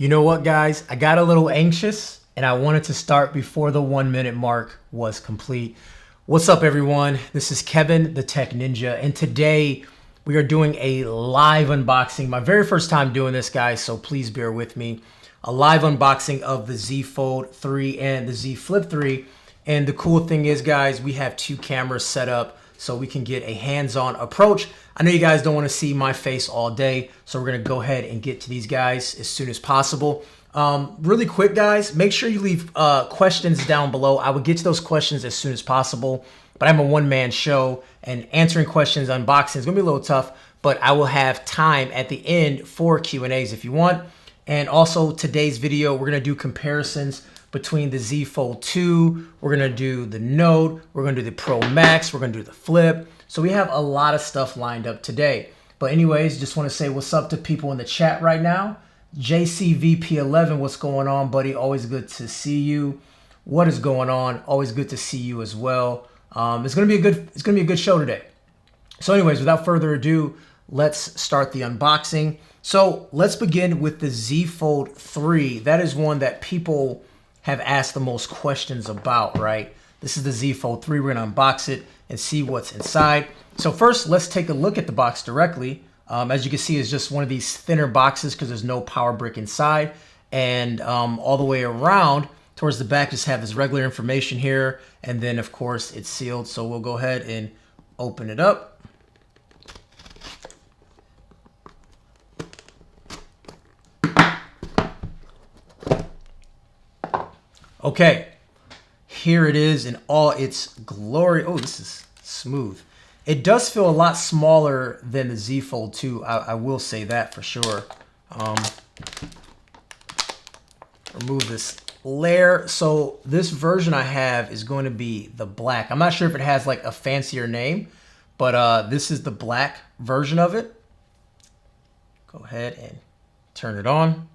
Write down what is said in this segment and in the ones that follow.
You know what, guys? I got a little anxious and I wanted to start before the 1 minute mark was complete. What's up, everyone? This is Kevin, the Tech Ninja, and today we are doing a live unboxing. My very first time doing this, guys, so please bear with me. A live unboxing of the Z Fold 3 and the Z Flip 3. And the cool thing is, guys, we have two cameras set up so we can get a hands-on approach. I know you guys don't want to see my face all day, so we're going to go ahead and get to these guys as soon as possible. Really quick, guys, make sure you leave questions down below. I will get to those questions as soon as possible, but I'm a one-man show, and answering questions, unboxing is going to be a little tough, but I will have time at the end for Q&As if you want. And also, today's video, we're going to do comparisons between the Z Fold 2, we're gonna do the Note, we're gonna do the Pro Max, we're gonna do the Flip. So we have a lot of stuff lined up today. But anyways, just wanna say what's up to people in the chat right now. JCVP11, what's going on, buddy? Always good to see you. What is going on? Always good to see you as well. It's gonna be a good show today. So anyways, without further ado, let's start the unboxing. So let's begin with the Z Fold 3. That is one that people have asked the most questions about, right? This is the Z Fold 3. We're gonna unbox it and see what's inside. So first, let's take a look at the box directly. As you can see, it's just one of these thinner boxes because there's no power brick inside. And all the way around towards the back, just have this regular information here. And then of course it's sealed. So we'll go ahead and open it up. Okay, here it is in all its glory. Oh, this is smooth. It does feel a lot smaller than the Z Fold 2. I will say that for sure. Remove this layer. So this version I have is going to be the black. I'm not sure if it has like a fancier name, but this is the black version of it. Go ahead and turn it on.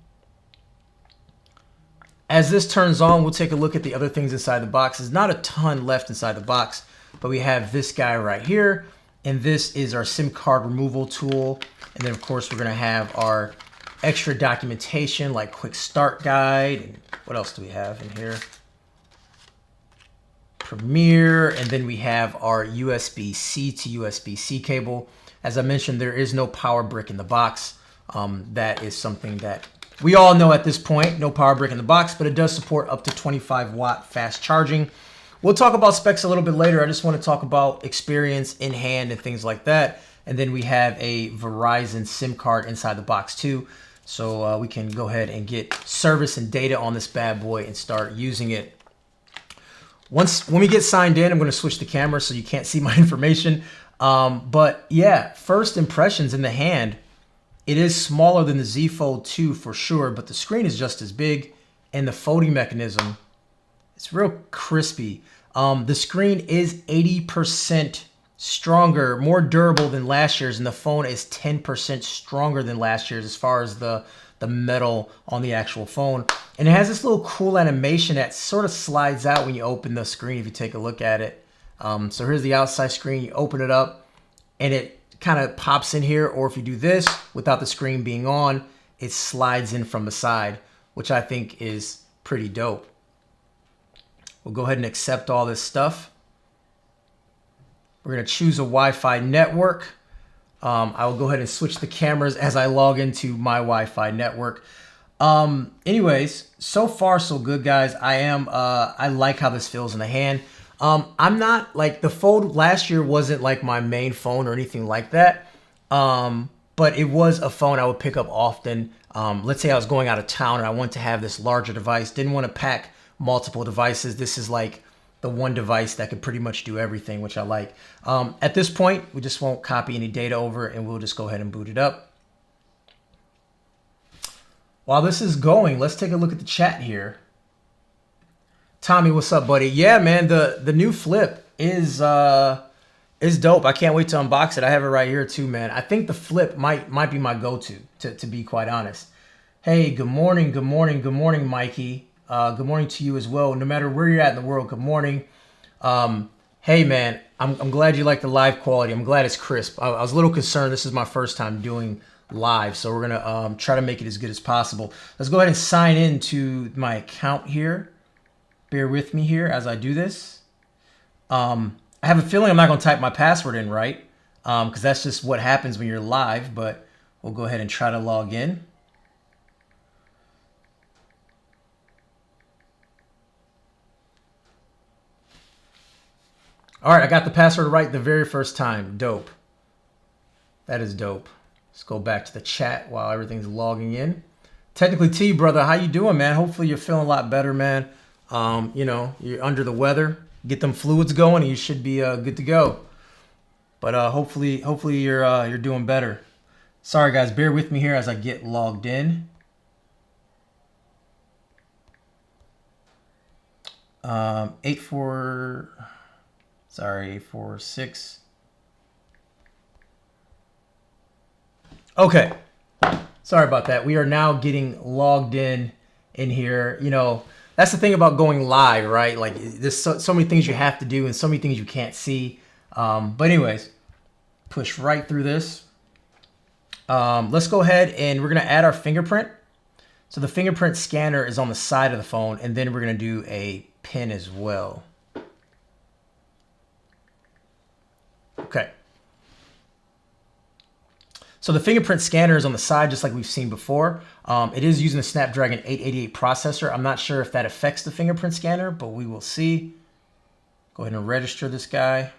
As this turns on, we'll take a look at the other things inside the box. There's not a ton left inside the box, but we have this guy right here, and this is our SIM card removal tool. And then of course we're gonna have our extra documentation like quick start guide, and what else do we have in here? Premiere, and then we have our USB-C to USB-C cable. As I mentioned, there is no power brick in the box. That is something that we all know at this point, no power brick in the box, but it does support up to 25-watt fast charging. We'll talk about specs a little bit later. I just want to talk about experience in hand and things like that. And then we have a Verizon SIM card inside the box too. So we can go ahead and get service and data on this bad boy and start using it. When we get signed in, I'm going to switch the camera so you can't see my information. But yeah, first impressions in the hand. It is smaller than the Z Fold 2 for sure, but the screen is just as big, and the folding mechanism, it's real crispy. The screen is 80% stronger, more durable than last year's, and the phone is 10% stronger than last year's as far as the metal on the actual phone. And it has this little cool animation that sort of slides out when you open the screen if you take a look at it. So here's the outside screen, you open it up, and it kind of pops in here, or if you do this without the screen being on, it slides in from the side, which I think is pretty dope. We'll go ahead and accept all this stuff. We're going to choose a Wi-Fi network. I will go ahead and switch the cameras as I log into my Wi-Fi network. Anyways, so far so good, guys. I like how this feels in the hand. I'm not like the Fold last year wasn't like my main phone or anything like that. But it was a phone I would pick up often. Let's say I was going out of town and I wanted to have this larger device, didn't want to pack multiple devices. This is like the one device that could pretty much do everything, which I like. At this point, we just won't copy any data over and we'll just go ahead and boot it up. While this is going, let's take a look at the chat here. Tommy, what's up, buddy? Yeah, man, the new Flip is dope. I can't wait to unbox it. I have it right here too, man. I think the Flip might be my go-to, to be quite honest. Hey, good morning, Mikey. Good morning to you as well. No matter where you're at in the world, good morning. Hey, man, I'm glad you like the live quality. I'm glad it's crisp. I was a little concerned. This is my first time doing live. So we're gonna try to make it as good as possible. Let's go ahead and sign in to my account here. Bear with me here as I do this. I have a feeling I'm not gonna type my password in right, because that's just what happens when you're live, but we'll go ahead and try to log in. All right, I got the password right the very first time. Dope. That is dope. Let's go back to the chat while everything's logging in. Technically T, brother, how you doing, man? Hopefully you're feeling a lot better, man. You know, you're under the weather. Get them fluids going and you should be good to go. But hopefully you're doing better. Sorry guys, bear with me here as I get logged in. 846. Okay. Sorry about that. We are now getting logged in here. You know, that's the thing about going live, right? Like there's so many things you have to do and so many things you can't see. But anyways, push right through this. Let's go ahead and we're going to add our fingerprint. So the fingerprint scanner is on the side of the phone, and then we're going to do a pin as well. Okay. So the fingerprint scanner is on the side, just like we've seen before. It is using a Snapdragon 888 processor. I'm not sure if that affects the fingerprint scanner, but we will see. Go ahead and register this guy.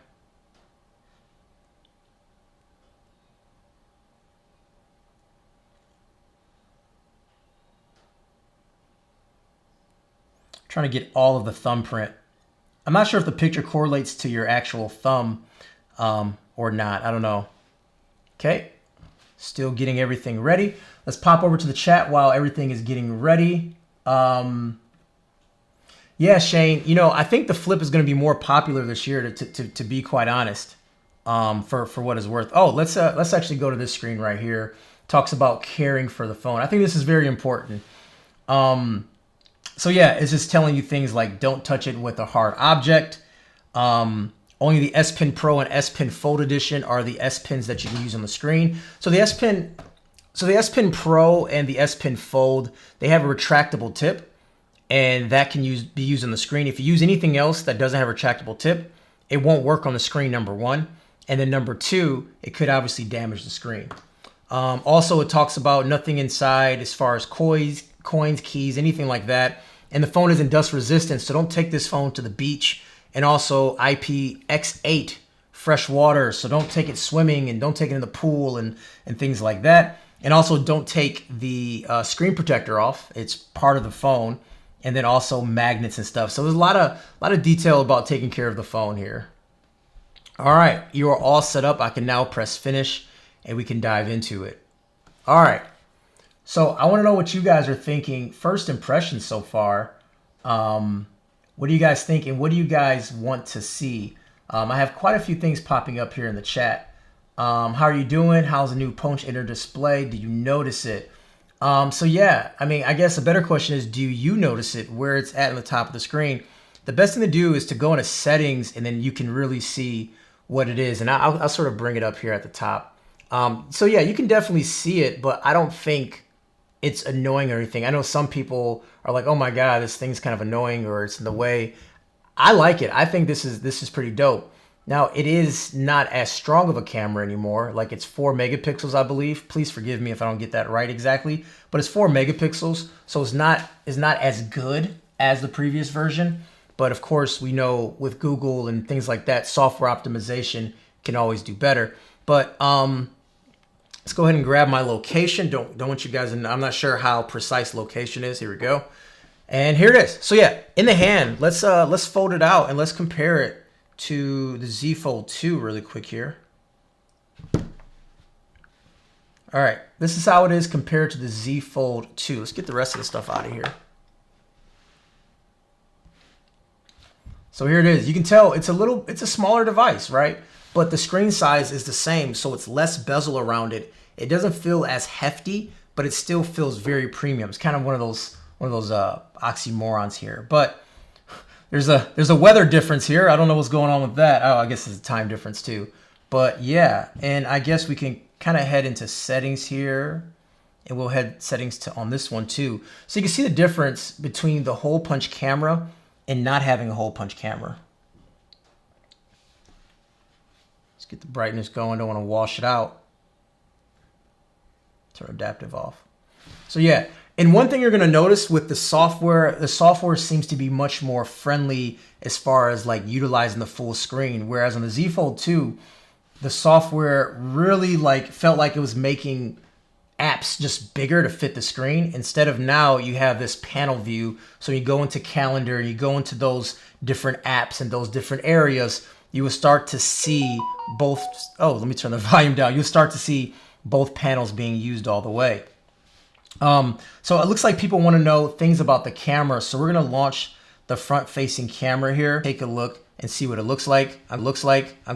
Trying to get all of the thumbprint. I'm not sure if the picture correlates to your actual thumb or not. I don't know. Okay. Still getting everything ready. Let's pop over to the chat while everything is getting ready. Yeah, Shane, you know, I think the Flip is going to be more popular this year, to be quite honest, for what it's worth. Oh, let's actually go to this screen right here. Talks about caring for the phone. I think this is very important. So yeah, it's just telling you things like don't touch it with a hard object. Only the S Pen Pro and S Pen Fold Edition are the S Pens that you can use on the screen. So the S Pen Pro and the S Pen Fold, they have a retractable tip, and that can be used on the screen. If you use anything else that doesn't have a retractable tip, it won't work on the screen, number one. And then number two, it could obviously damage the screen. Also, it talks about nothing inside as far as coins, keys, anything like that. And the phone isn't dust resistant, so don't take this phone to the beach. And also IPX8 fresh water, so don't take it swimming and don't take it in the pool and things like that. And also don't take the screen protector off. It's part of the phone. And then also magnets and stuff. So there's a lot of detail about taking care of the phone here. All right, you are all set up. I can now press finish and we can dive into it. All right. So I want to know what you guys are thinking. First impressions so far. What do you guys think, and what do you guys want to see? I have quite a few things popping up here in the chat. How are you doing? How's the new Punch Inner display? Do you notice it? So yeah, I mean, I guess a better question is, do you notice it where it's at on the top of the screen? The best thing to do is to go into settings, and then you can really see what it is. And I'll sort of bring it up here at the top. So yeah, you can definitely see it, but I don't think it's annoying or anything. I know some people are like, oh my God, this thing's kind of annoying or it's in the way. I like it. I think this is pretty dope. Now, it is not as strong of a camera anymore. Like, it's 4 megapixels, I believe. Please forgive me if I don't get that right exactly, but it's 4 megapixels. So it's not as good as the previous version. But of course, we know with Google and things like that, software optimization can always do better. But let's go ahead and grab my location. Don't want you guys to know. I'm not sure how precise location is. Here we go. And here it is. So yeah, in the hand, let's fold it out and let's compare it to the Z Fold 2 really quick here. All right, this is how it is compared to the Z Fold 2. Let's get the rest of the stuff out of here. So here it is. You can tell it's a smaller device, right? But the screen size is the same, so it's less bezel around it. It doesn't feel as hefty, but it still feels very premium. It's kind of one of those oxymorons here. But there's a weather difference here. I don't know what's going on with that. Oh, I guess it's a time difference too. But yeah, and I guess we can kind of head into settings here, and we'll head settings to on this one too. So you can see the difference between the hole punch camera and not having a hole punch camera. Let's get the brightness going. Don't want to wash it out. Turn adaptive off. So yeah, and one thing you're going to notice with the software seems to be much more friendly as far as like utilizing the full screen. Whereas on the Z Fold 2, the software really like felt like it was making apps just bigger to fit the screen. Instead of now you have this panel view. So you go into calendar, you go into those different apps and those different areas, you will start to see both. Oh, let me turn the volume down. You'll start to see both panels being used all the way. So it looks like people want to know things about the camera. So we're going to launch the front facing camera here. Take a look and see what it looks like. I'm going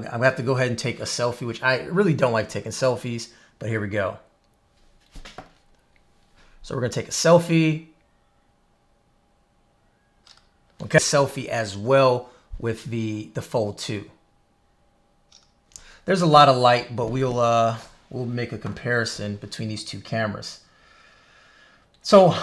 to have to go ahead and take a selfie, which I really don't like taking selfies, but here we go. So we're going to take a selfie. Okay, selfie as well with the Fold 2. There's a lot of light, but we'll make a comparison between these two cameras. So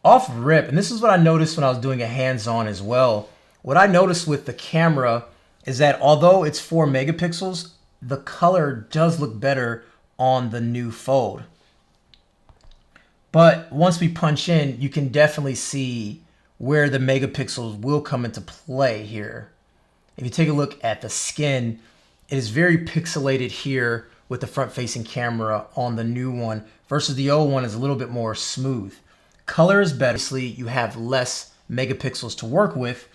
off rip, and this is what I noticed when I was doing a hands-on as well. What I noticed with the camera is that although it's 4 megapixels, the color does look better on the new Fold. But once we punch in, you can definitely see where the megapixels will come into play here. If you take a look at the skin, it is very pixelated here with the front-facing camera on the new one versus the old one is a little bit more smooth. Color is better. Obviously, you have less megapixels to work with.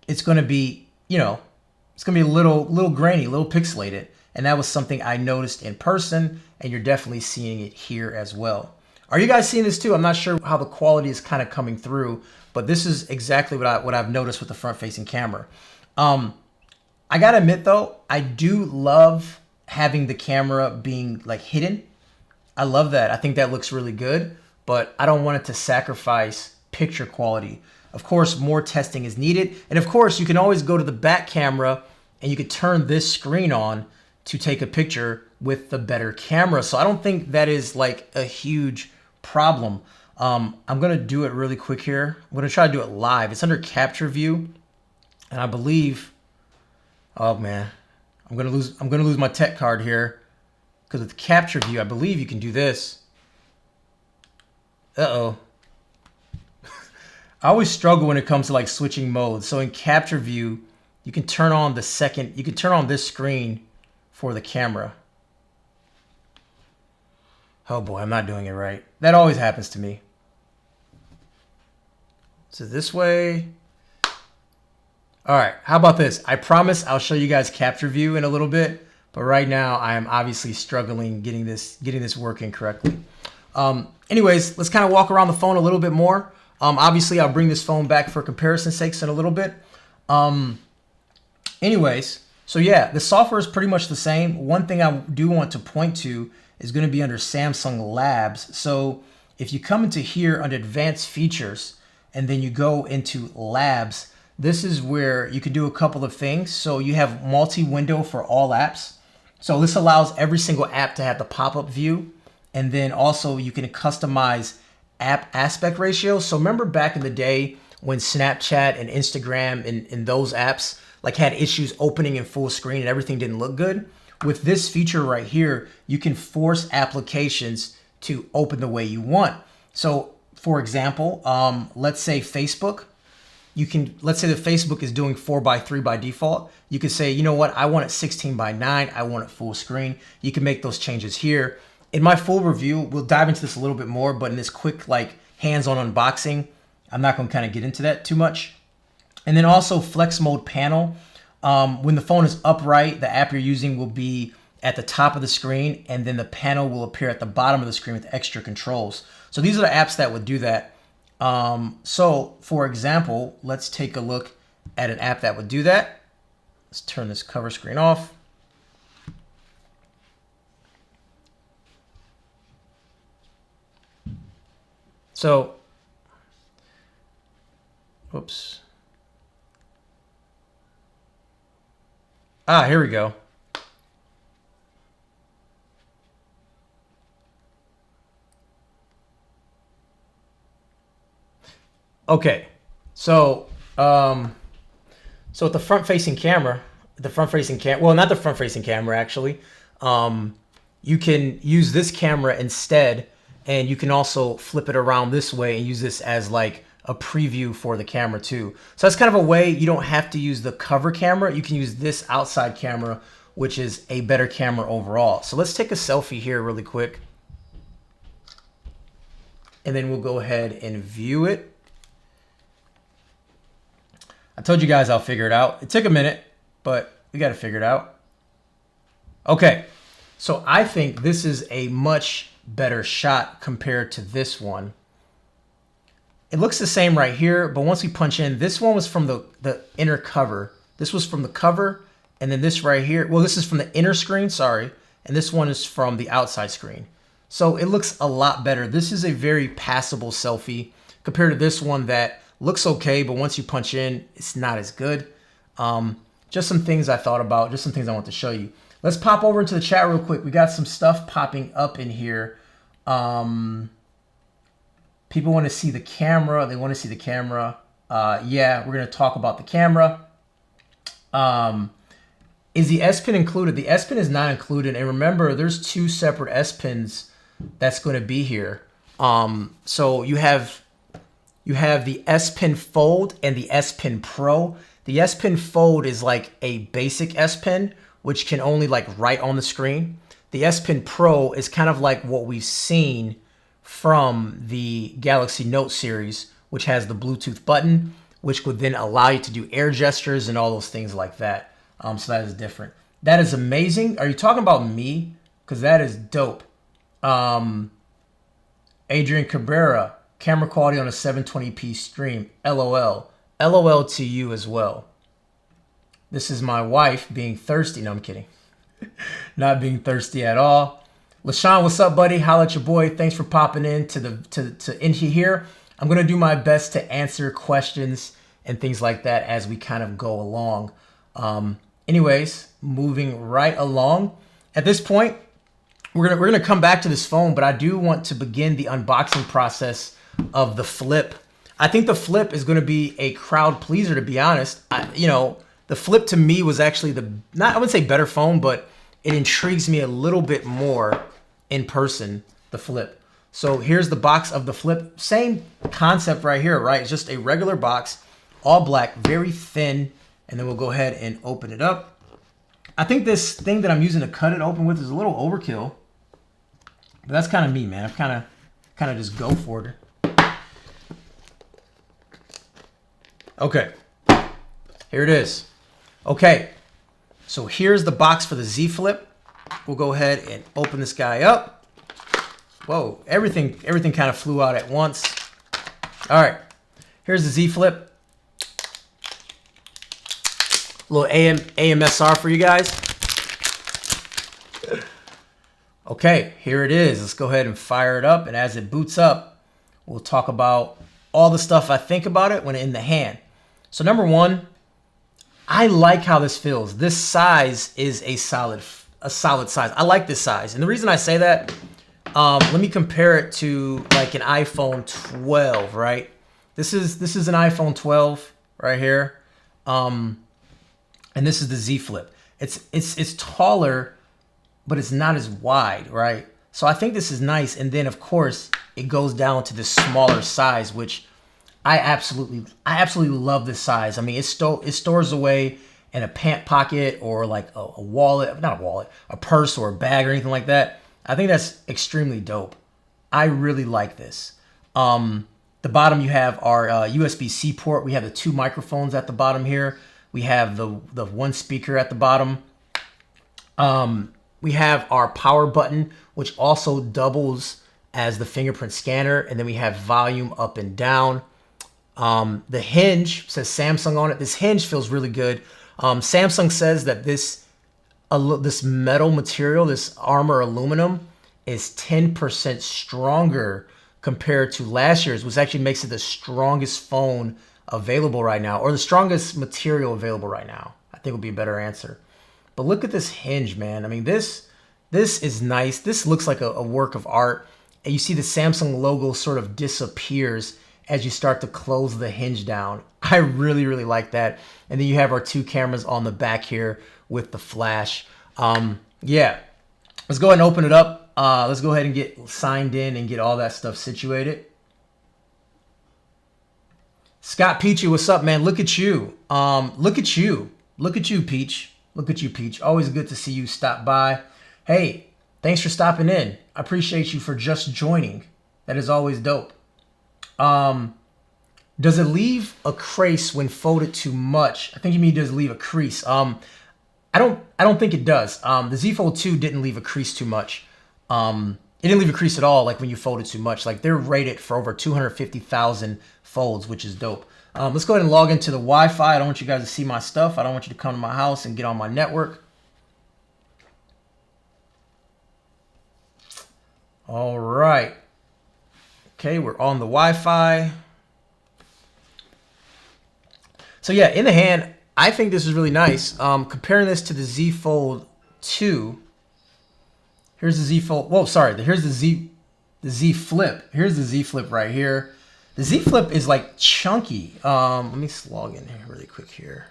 It's going to be, it's going to be a little grainy, a little pixelated. And that was something I noticed in person, and you're definitely seeing it here as well. Are you guys seeing this too? I'm not sure how the quality is kind of coming through, but this is exactly what I've noticed with the front-facing camera. I gotta admit though, I do love having the camera being like hidden. I love that. I think that looks really good, but I don't want it to sacrifice picture quality. Of course, more testing is needed. And of course, you can always go to the back camera and you could turn this screen on to take a picture with the better camera. So I don't think that is like a huge problem. I'm gonna do it really quick here. I'm gonna try to do it live. It's under capture view. And I believe, oh man, I'm gonna lose my tech card here. Because with capture view, I believe you can do this. Uh-oh. I always struggle when it comes to like switching modes. So in capture view, you can turn on this screen for the camera. Oh boy, I'm not doing it right. That always happens to me. So this way. All right, how about this? I promise I'll show you guys capture view in a little bit, but right now I am obviously struggling getting this working correctly. Anyways, let's kind of walk around the phone a little bit more. Obviously, I'll bring this phone back for comparison sakes in a little bit. Anyways, so yeah, the software is pretty much the same. One thing I do want to point to is going to be under Samsung Labs. So if you come into here under Advanced Features and then you go into Labs, this is where you can do a couple of things. So you have multi-window for all apps. So this allows every single app to have the pop-up view. And then also you can customize app aspect ratio. So remember back in the day when Snapchat and Instagram and those apps like had issues opening in full screen and everything didn't look good? With this feature right here, you can force applications to open the way you want. So for example, let's say Facebook. Let's say that Facebook is doing 4:3 by default. You can say, you know what, I want it 16:9. I want it full screen. You can make those changes here. In my full review, we'll dive into this a little bit more, but in this quick like hands-on unboxing, I'm not going to kind of get into that too much. And then also flex mode panel. When the phone is upright, the app you're using will be at the top of the screen, and then the panel will appear at the bottom of the screen with extra controls. So these are the apps that would do that. So for example, let's take a look at an app that would do that. Let's turn this cover screen off. So, whoops. Here we go. Okay, so so with the front-facing camera, well, not the front-facing camera actually. You can use this camera instead, and you can also flip it around this way and use this as like a preview for the camera too. So that's kind of a way you don't have to use the cover camera. You can use this outside camera, which is a better camera overall. So let's take a selfie here really quick. And then we'll go ahead and view it. I told you guys I'll figure it out. It took a minute, but we got to figure it out. Okay, so I think this is a much better shot compared to this one. It looks the same right here, but once we punch in, this one was from the inner cover. This was from the cover, and then this right here, well, this is from the inner screen, sorry, and this one is from the outside screen. So it looks a lot better. This is a very passable selfie compared to this one that looks okay, but once you punch in, it's not as good. Just some things I thought about, just some things I want to show you. Let's pop over into the chat real quick. We got some stuff popping up in here. People want to see the camera. They want to see the camera. Yeah, we're going to talk about the camera. Is the S Pen included? The S Pen is not included. And remember, there's two separate S Pens that's going to be here. So you have the S Pen Fold and the S Pen Pro. The S Pen Fold is like a basic S Pen, which can only like write on the screen. The S Pen Pro is kind of like what we've seen from the Galaxy Note series, which has the Bluetooth button, which would then allow you to do air gestures and all those things like that. So that is different. That is amazing. Are you talking about me? Because that is dope. Adrian Cabrera, camera quality on a 720p stream. LOL. LOL to you as well. This is my wife being thirsty. No, I'm kidding. Not being thirsty at all. LaShawn, what's up, buddy? Holla at your boy. Thanks for popping in to here. I'm gonna do my best to answer questions and things like that as we kind of go along. Anyways, moving right along. At this point, we're gonna come back to this phone, but I do want to begin the unboxing process of the Flip. I think the Flip is gonna be a crowd pleaser, to be honest. The Flip to me was actually I wouldn't say better phone, but it intrigues me a little bit more in person, the Flip. So here's the box of the Flip. Same concept right here, right? It's just a regular box, all black, very thin. And then we'll go ahead and open it up. I think this thing that I'm using to cut it open with is a little overkill. But that's kind of me, man. I kind of just go for it. Okay. Here it is. Okay. So here's the box for the Z Flip. We'll go ahead and open this guy up. Whoa, everything kind of flew out at once. All right. Here's the Z Flip. A little AMSR for you guys. Okay, here it is. Let's go ahead and fire it up. And as it boots up, we'll talk about all the stuff I think about it when in the hand. So number one, I like how this feels. This size is a solid size. I like this size. And the reason I say that, let me compare it to like an iPhone 12, right? This is an iPhone 12 right here. And this is the Z Flip. It's taller, but it's not as wide, right? So I think this is nice. And then of course it goes down to this smaller size, which I absolutely love this size. I mean, it stores away in a pant pocket or like a wallet, not a wallet, a purse or a bag or anything like that. I think that's extremely dope. I really like this. The bottom you have our USB-C port. We have the two microphones at the bottom here. We have the one speaker at the bottom. We have our power button, which also doubles as the fingerprint scanner. And then we have volume up and down. The hinge says Samsung on it. This hinge feels really good. Samsung says that this metal material, this armor aluminum, is 10% stronger compared to last year's, which actually makes it the strongest phone available right now, or the strongest material available right now, I think would be a better answer. But look at this hinge, man. I mean, this is nice. This looks like a work of art. And you see the Samsung logo sort of disappears as you start to close the hinge down. I really, really like that. And then you have our 2 cameras on the back here with the flash. Yeah, let's go ahead and open it up. Let's go ahead and get signed in and get all that stuff situated. Scott Peachy, what's up, man? Look at you. Look at you. Look at you, Peach. Look at you, Peach. Always good to see you stop by. Hey, thanks for stopping in. I appreciate you for just joining. That is always dope. Does it leave a crease when folded too much? I think you mean does it leave a crease. I don't think it does. The Z Fold 2 didn't leave a crease too much. It didn't leave a crease at all, like when you fold it too much. Like they're rated for over 250,000 folds, which is dope. Let's go ahead and log into the Wi-Fi. I don't want you guys to see my stuff. I don't want you to come to my house and get on my network. All right. Okay, we're on the Wi-Fi. So yeah, in the hand, I think this is really nice. Comparing this to the Z Fold 2. Here's the Z Fold. Whoa, sorry. Here's the Z Flip. Here's the Z Flip right here. The Z Flip is like chunky. Let me log in here really quick here.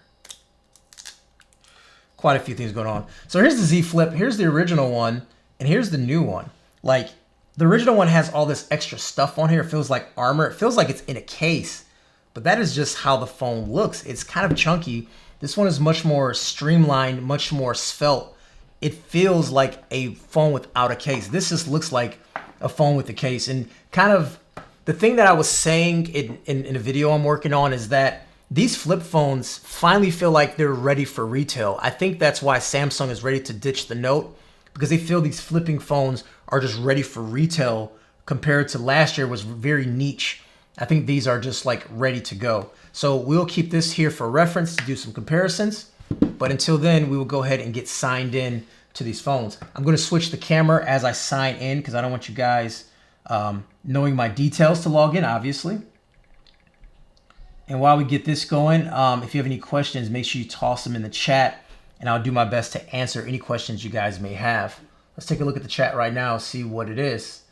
Quite a few things going on. So here's the Z Flip. Here's the original one, and here's the new one. Like the original one has all this extra stuff on here. It feels like armor. It feels like it's in a case, but that is just how the phone looks. It's kind of chunky. This one is much more streamlined, much more svelte. It feels like a phone without a case. This just looks like a phone with a case. And kind of the thing that I was saying in a video I'm working on is that these flip phones finally feel like they're ready for retail. I think that's why Samsung is ready to ditch the Note, because they feel these flipping phones are just ready for retail compared to last year was very niche. I think these are just like ready to go. So we'll keep this here for reference to do some comparisons. But until then, we will go ahead and get signed in to these phones. I'm going to switch the camera as I sign in because I don't want you guys knowing my details to log in, obviously. And while we get this going, if you have any questions, make sure you toss them in the chat, and I'll do my best to answer any questions you guys may have. Let's take a look at the chat right now, see what it is.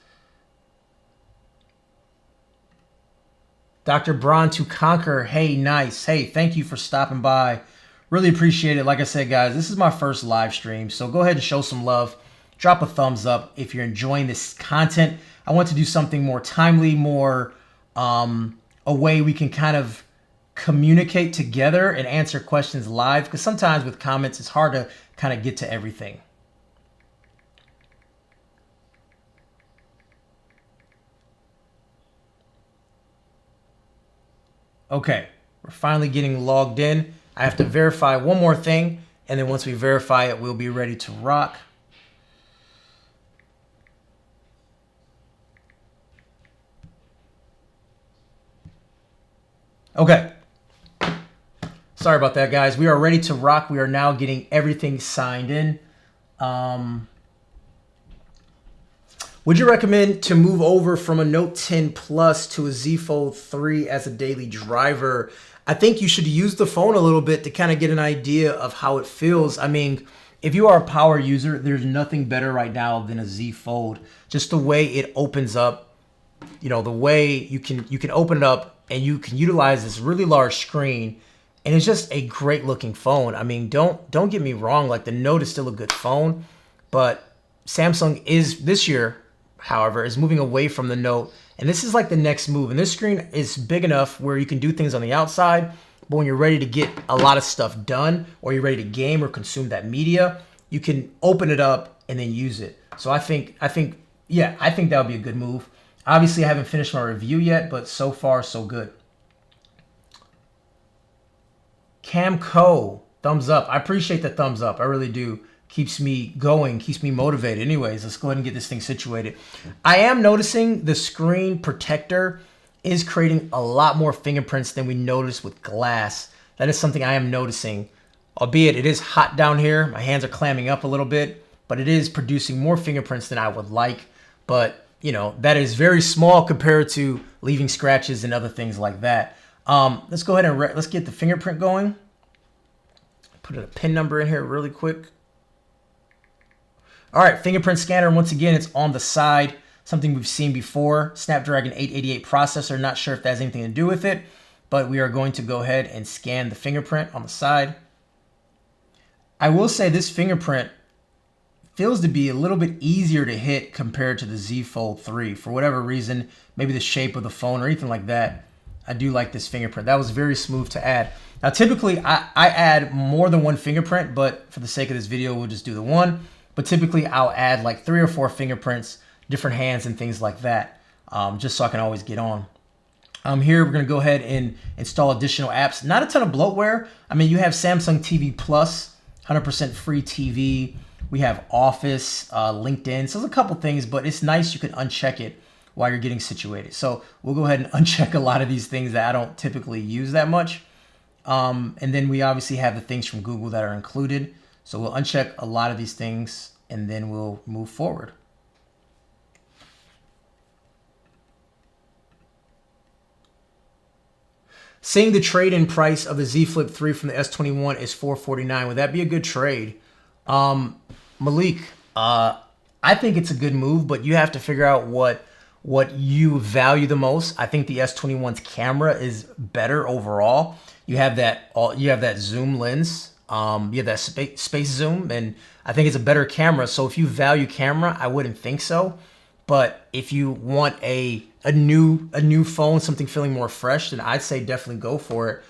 Dr. Braun to Conquer, hey, nice. Hey, thank you for stopping by. Really appreciate it. Like I said, guys, this is my first live stream, so go ahead and show some love. Drop a thumbs up if you're enjoying this content. I want to do something more timely, more a way we can kind of communicate together and answer questions live, because sometimes with comments, it's hard to kind of get to everything. Okay, we're finally getting logged in. I have to verify one more thing, and then once we verify it, we'll be ready to rock. Okay. Sorry about that, guys. We are ready to rock. We are now getting everything signed in. Would you recommend to move over from a Note 10 Plus to a Z Fold 3 as a daily driver? I think you should use the phone a little bit to kind of get an idea of how it feels. I mean, if you are a power user, there's nothing better right now than a Z Fold. Just the way it opens up, you know, the way you can open it up and you can utilize this really large screen, and it's just a great looking phone. I mean, don't get me wrong, like the Note is still a good phone, but Samsung is this year, however, is moving away from the Note, and this is like the next move. And this screen is big enough where you can do things on the outside, but when you're ready to get a lot of stuff done, or you're ready to game or consume that media, you can open it up and then use it. So I think that would be a good move. Obviously, I haven't finished my review yet, but so far, so good. Camco, thumbs up. I appreciate the thumbs up. I really do. Keeps me going, keeps me motivated. Anyways, let's go ahead and get this thing situated. I am noticing the screen protector is creating a lot more fingerprints than we noticed with glass. That is something I am noticing. Albeit it is hot down here. My hands are clamming up a little bit, but it is producing more fingerprints than I would like. But, you know, that is very small compared to leaving scratches and other things like that. Let's go ahead and let's get the fingerprint going. Put a pin number in here really quick. All right, fingerprint scanner, once again, it's on the side. something we've seen before. Snapdragon 888 processor, not sure if that has anything to do with it, but we are going to go ahead and scan the fingerprint on the side. I will say this fingerprint feels to be a little bit easier to hit compared to the Z Fold 3. For whatever reason, maybe the shape of the phone or anything like that, I do like this fingerprint. That was very smooth to add. Now, typically, I add more than one fingerprint, but for the sake of this video, we'll just do the one. But typically, I'll add like 3 or 4 fingerprints, different hands and things like that, just so I can always get on. Here, we're going to go ahead and install additional apps. Not a ton of bloatware. I mean, you have Samsung TV Plus, 100% free TV. We have Office, LinkedIn. So there's a couple things, but it's nice you can uncheck it while you're getting situated. So we'll go ahead and uncheck a lot of these things that I don't typically use that much. And then we obviously have the things from Google that are included. So we'll uncheck a lot of these things and then we'll move forward. Saying the trade-in price of the Z Flip 3 from the S21 is $449. Would that be a good trade? Malik, I think it's a good move, but you have to figure out what you value the most. I think the S21's camera is better overall. You have that zoom lens. You have that space zoom, and I think it's a better camera. So if you value camera, I wouldn't think so. But if you want a new phone, something feeling more fresh, then I'd say definitely go for it.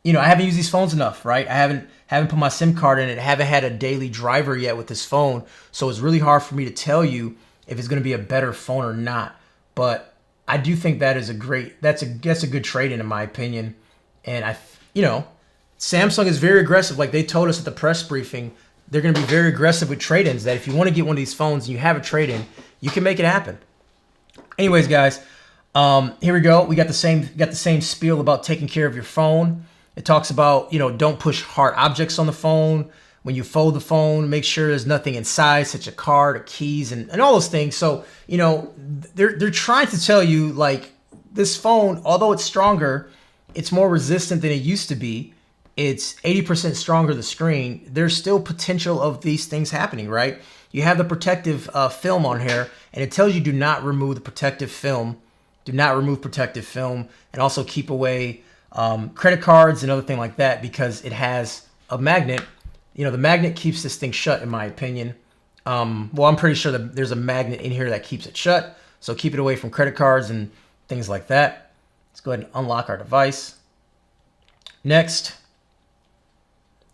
You know, I haven't used these phones enough, right? I haven't put my SIM card in it. Haven't had a daily driver yet with this phone, so it's really hard for me to tell you if it's going to be a better phone or not. But I do think that is that's a good trade-in my opinion. And you know, Samsung is very aggressive. Like they told us at the press briefing, they're going to be very aggressive with trade-ins. That if you want to get one of these phones and you have a trade-in, you can make it happen. Anyways, guys, here we go. We got the same spiel about taking care of your phone. It talks about, you know, don't push hard objects on the phone. When you fold the phone, make sure there's nothing inside, such a card or keys and all those things. So, you know, they're trying to tell you, like, this phone, although it's stronger, it's more resistant than it used to be. It's 80% stronger, the screen. There's still potential of these things happening, right? You have the protective film on here, and it tells you do not remove the protective film. Do not remove protective film, and also keep away credit cards and other thing like that, because it has a magnet. You know, the magnet keeps this thing shut, in my opinion. Well, I'm pretty sure that there's a magnet in here that keeps it shut. So keep it away from credit cards and things like that. Let's go ahead and unlock our device. Next.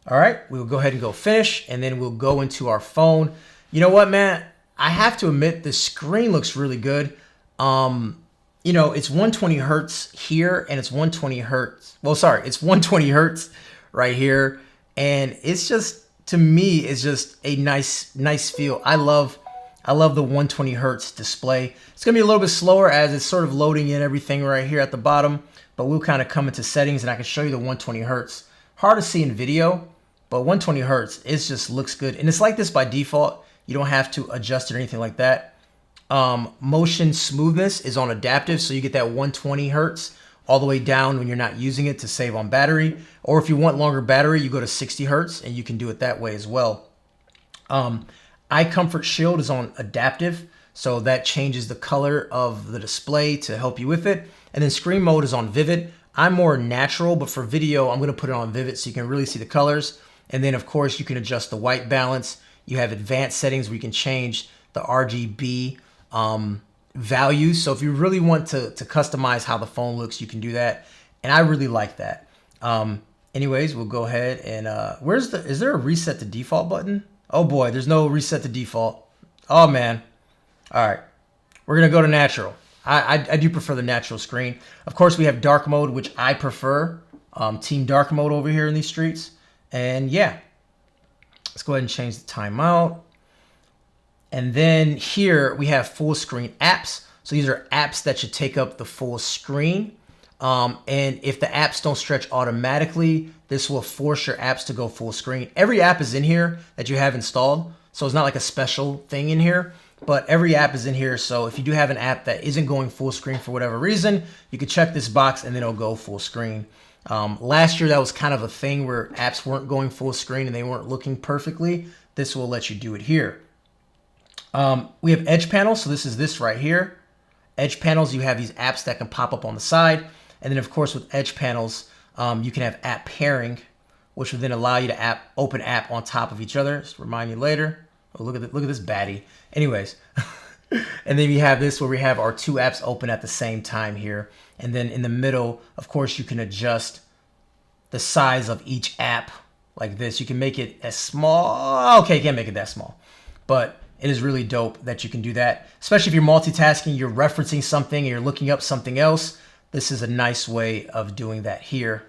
All right, we'll go ahead and go finish, and then we'll go into our phone. You know what, man? I have to admit the screen looks really good. You know, it's 120 hertz here, and it's 120 hertz. Well, sorry, it's 120 hertz right here, and it's just, to me, it's just a nice feel. I love the 120 hertz display. It's gonna be a little bit slower as it's sort of loading in everything right here at the bottom, but we'll kind of come into settings and I can show you the 120 hertz. Hard to see in video, but 120 hertz, it just looks good. And it's like this by default. You don't have to adjust it or anything like that. Motion smoothness is on adaptive, so you get that 120 hertz all the way down when you're not using it to save on battery. Or if you want longer battery, you go to 60 hertz and you can do it that way as well. Eye Comfort Shield is on adaptive, so that changes the color of the display to help you with it. And then screen mode is on vivid. I'm more natural, but for video, I'm going to put it on vivid so you can really see the colors. And then, of course, you can adjust the white balance. You have advanced settings where you can change the RGB values. So if you really want to customize how the phone looks, you can do that. And I really like that. Anyways, we'll go ahead and is there a reset to default button? Oh boy, there's no reset to default. Oh man. All right, we're gonna go to natural. I do prefer the natural screen. Of course, we have dark mode, which I prefer. Team dark mode over here in these streets. And yeah, let's go ahead and change the timeout. And then here we have full screen apps. So these are apps that should take up the full screen. And if the apps don't stretch automatically, this will force your apps to go full screen. Every app is in here that you have installed. So it's not like a special thing in here, but every app is in here. So if you do have an app that isn't going full screen for whatever reason, you can check this box and then it'll go full screen. Last year, that was kind of a thing where apps weren't going full screen and they weren't looking perfectly. This will let you do it here. We have edge panels. So this is this right here. Edge panels, you have these apps that can pop up on the side. And then of course with edge panels, you can have app pairing, which will then allow you to open app on top of each other. Just remind me later. Oh, look at this baddie. Anyways, and then we have this where we have our two apps open at the same time here. And then in the middle, of course, you can adjust the size of each app like this. You can make it as small. Okay, you can't make it that small, but it is really dope that you can do that. Especially if you're multitasking, you're referencing something, and you're looking up something else. This is a nice way of doing that here.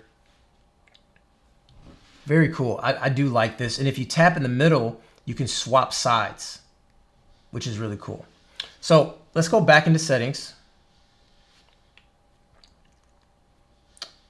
Very cool. I do like this. And if you tap in the middle, you can swap sides, which is really cool. So let's go back into settings.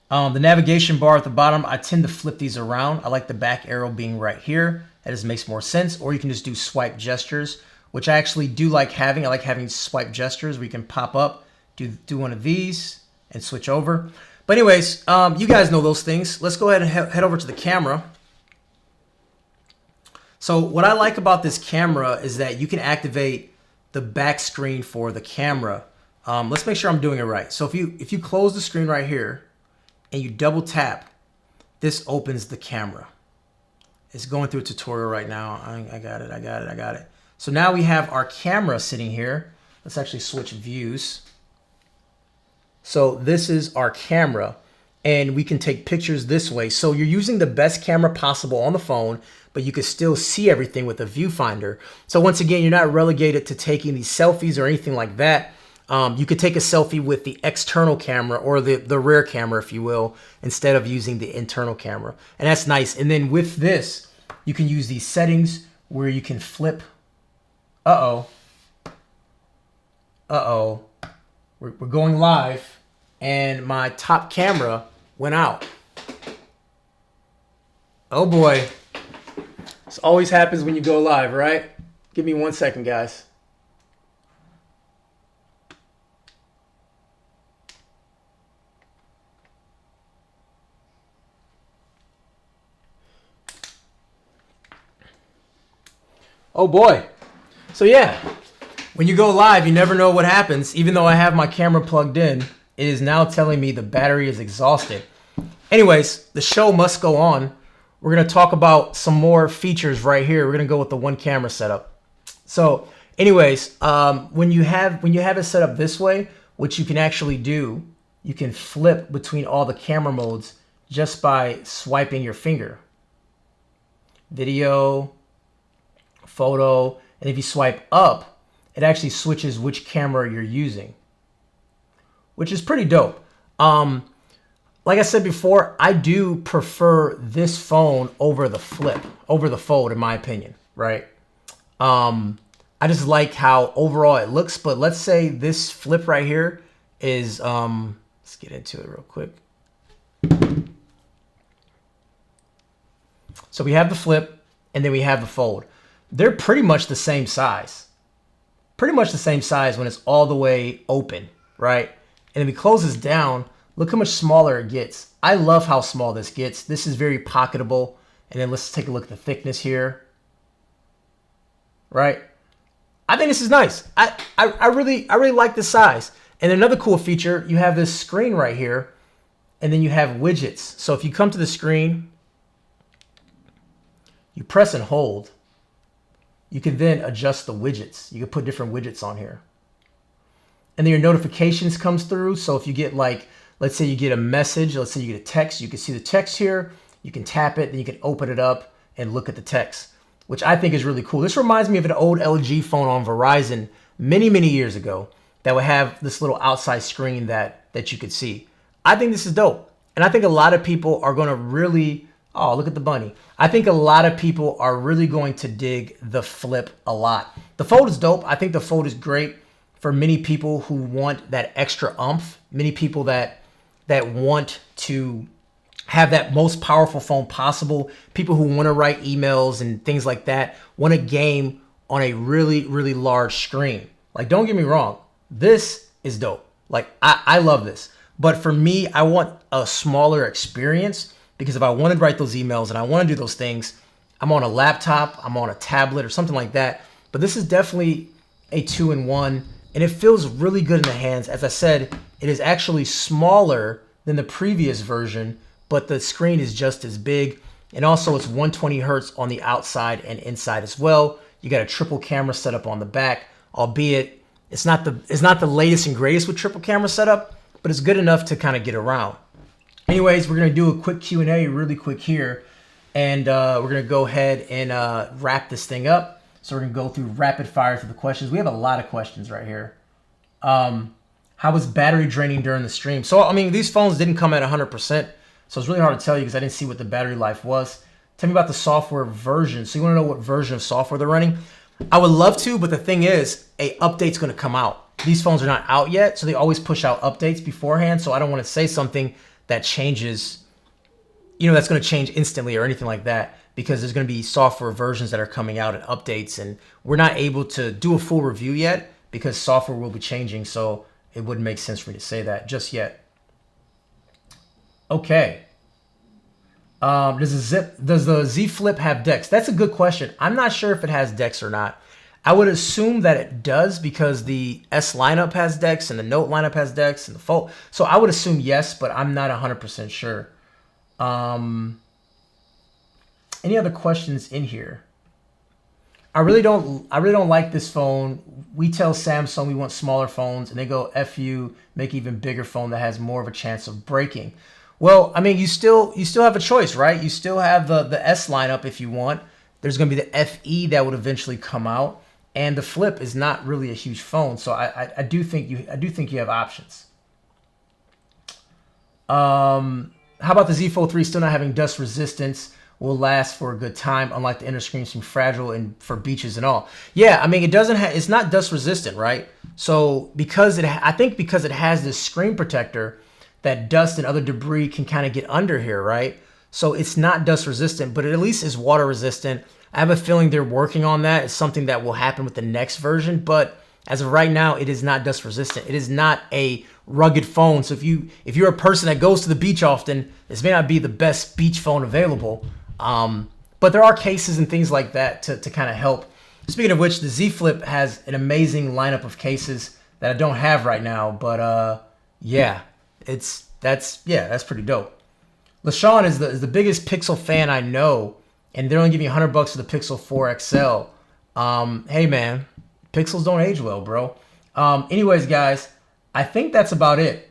The navigation bar at the bottom, I tend to flip these around. I like the back arrow being right here. That just makes more sense. Or you can just do swipe gestures, which I actually do like having. I like having swipe gestures where you can pop up, do one of these, and switch over. But anyways, you guys know those things. Let's go ahead and head over to the camera. So what I like about this camera is that you can activate the back screen for the camera. Let's make sure I'm doing it right. So if you close the screen right here and you double tap, this opens the camera. It's going through a tutorial right now. I got it. So now we have our camera sitting here. Let's actually switch views. So this is our camera, and we can take pictures this way. So you're using the best camera possible on the phone, but you can still see everything with a viewfinder. So once again, you're not relegated to taking these selfies or anything like that. You could take a selfie with the external camera or the rear camera, if you will, instead of using the internal camera. And that's nice. And then with this, you can use these settings where you can flip. Uh-oh. We're going live, and my top camera went out. Oh boy. This always happens when you go live, right? Give me 1 second, guys. Oh boy. So yeah, when you go live, you never know what happens. Even though I have my camera plugged in, it is now telling me the battery is exhausted. Anyways, the show must go on. We're going to talk about some more features right here. We're going to go with the one camera setup. So anyways, when you have it set up this way, what you can actually do, you can flip between all the camera modes just by swiping your finger. Video, photo, and if you swipe up, it actually switches which camera you're using, which is pretty dope. Like I said before, I do prefer this phone over the fold, in my opinion, right? I just like how overall it looks, but let's say this flip right here is, let's get into it real quick. So we have the flip and then we have the fold. They're pretty much the same size. Pretty much the same size when it's all the way open, right? And if we close this down, look how much smaller it gets. I love how small this gets. This is very pocketable. And then let's take a look at the thickness here. Right? I think this is nice. I really like this size. And another cool feature, you have this screen right here, and then you have widgets. So if you come to the screen, you press and hold, you can then adjust the widgets. You can put different widgets on here. And then your notifications comes through. So if you get like, let's say you get a message, let's say you get a text, you can see the text here, you can tap it, then you can open it up and look at the text, which I think is really cool. This reminds me of an old LG phone on Verizon many, many years ago that would have this little outside screen that you could see. I think this is dope. And I think a lot of people are going to really, oh, look at the bunny. I think a lot of people are really going to dig the flip a lot. The fold is dope. I think the fold is great for many people who want that extra oomph, many people that want to have that most powerful phone possible, people who want to write emails and things like that, want a game on a really, really large screen. Like, don't get me wrong, this is dope. Like, I love this. But for me, I want a smaller experience, because if I want to write those emails and I want to do those things, I'm on a laptop, I'm on a tablet or something like that. But this is definitely a 2-in-1, and it feels really good in the hands. As I said, it is actually smaller than the previous version, but the screen is just as big. And also it's 120 hertz on the outside and inside as well. You got a triple camera setup on the back, albeit it's not the latest and greatest with triple camera setup, but it's good enough to kind of get around. Anyways, we're gonna do a quick Q&A really quick here, and we're gonna go ahead and wrap this thing up. So we're gonna go through rapid fire through the questions. We have a lot of questions right here. How was battery draining during the stream? So, I mean, these phones didn't come at 100%, so it's really hard to tell you because I didn't see what the battery life was. Tell me about the software version. So you want to know what version of software they're running? I would love to, but the thing is, a update's going to come out. These phones are not out yet, so they always push out updates beforehand, so I don't want to say something that changes, that's going to change instantly or anything like that, because there's going to be software versions that are coming out and updates, and we're not able to do a full review yet because software will be changing, so it wouldn't make sense for me to say that just yet. Okay. Does the Z Flip have DeX? That's a good question. I'm not sure if it has DeX or not. I would assume that it does because the S lineup has DeX and the Note lineup has DeX and the Fold. So I would assume yes, but I'm not 100% sure. Any other questions in here? I really don't like this phone. We tell Samsung we want smaller phones, and they go, F you, make even bigger phone that has more of a chance of breaking. Well, I mean, you still have a choice, right? You still have the S lineup if you want. There's going to be the FE that would eventually come out, and the Flip is not really a huge phone, so I do think you have options. How about the Z Fold 3 still not having dust resistance? Will last for a good time, unlike the inner screen seem fragile and for beaches and all. Yeah, I mean, it's not dust resistant, right? So I think because it has this screen protector, that dust and other debris can kind of get under here, right? So it's not dust resistant, but it at least is water resistant. I have a feeling they're working on that. It's something that will happen with the next version, but as of right now, it is not dust resistant. It is not a rugged phone. So if you're a person that goes to the beach often, this may not be the best beach phone available. But there are cases and things like that to kind of help. Speaking of which, the Z Flip has an amazing lineup of cases that I don't have right now, but yeah, that's pretty dope. LaShawn is the biggest Pixel fan I know, and they're only giving you $100 for the Pixel 4 XL. Hey man, Pixels don't age well, bro. Anyways, guys, I think that's about it.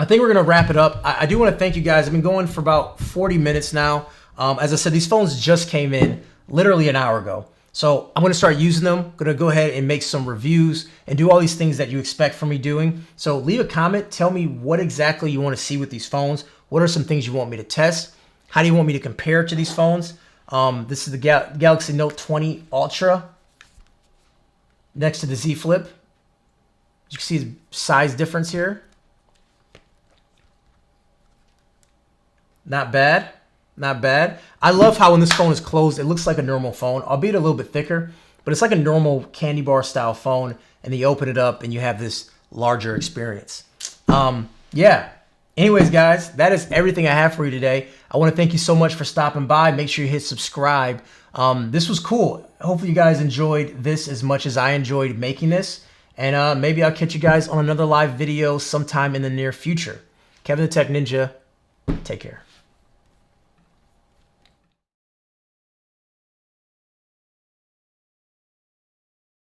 I think we're gonna wrap it up. I do want to thank you guys. I've been going for about 40 minutes now. As I said, these phones just came in literally an hour ago. So I'm going to start using them. I'm going to go ahead and make some reviews and do all these things that you expect from me doing. So leave a comment. Tell me what exactly you want to see with these phones. What are some things you want me to test? How do you want me to compare to these phones? This is the Galaxy Note 20 Ultra next to the Z Flip. You can see the size difference here. Not bad. Not bad. I love how when this phone is closed, it looks like a normal phone, albeit a little bit thicker, but it's like a normal candy bar style phone, and then you open it up and you have this larger experience. Yeah. Anyways, guys, that is everything I have for you today. I want to thank you so much for stopping by. Make sure you hit subscribe. This was cool. Hopefully you guys enjoyed this as much as I enjoyed making this, and maybe I'll catch you guys on another live video sometime in the near future. Kevin the Tech Ninja, take care.